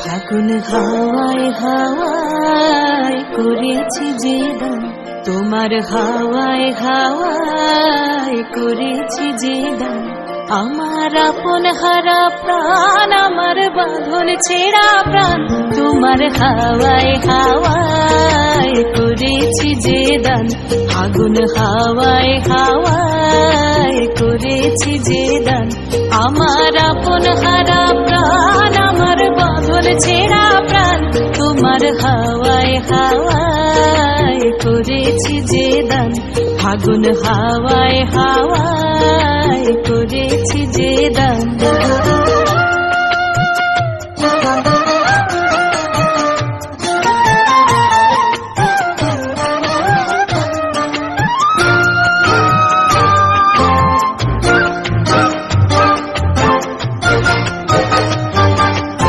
ফাগুন হাওয়ায় হাওয়ায় করেছি যে দান, তোমার হাওয়ায় হাওয়ায় করেছি যে দান। আমার আপন হারা প্রাণ, আমার বাঁধন ছেঁড়া প্রাণ, তোমার হাওয়ায় হাওয়ায় করেছি যে দান। ফাগুন হাওয়ায় হাওয়ায় করেছি যে দান। আমার আপন হারা প্রাণ, আমার বাঁধন ছেঁড়া প্রাণ, তোমার হাওয়ায় হাওয়ায় করেছি যে দান। ফাগুন হাওয়ায় হাওয়ায় করেছি যে দান।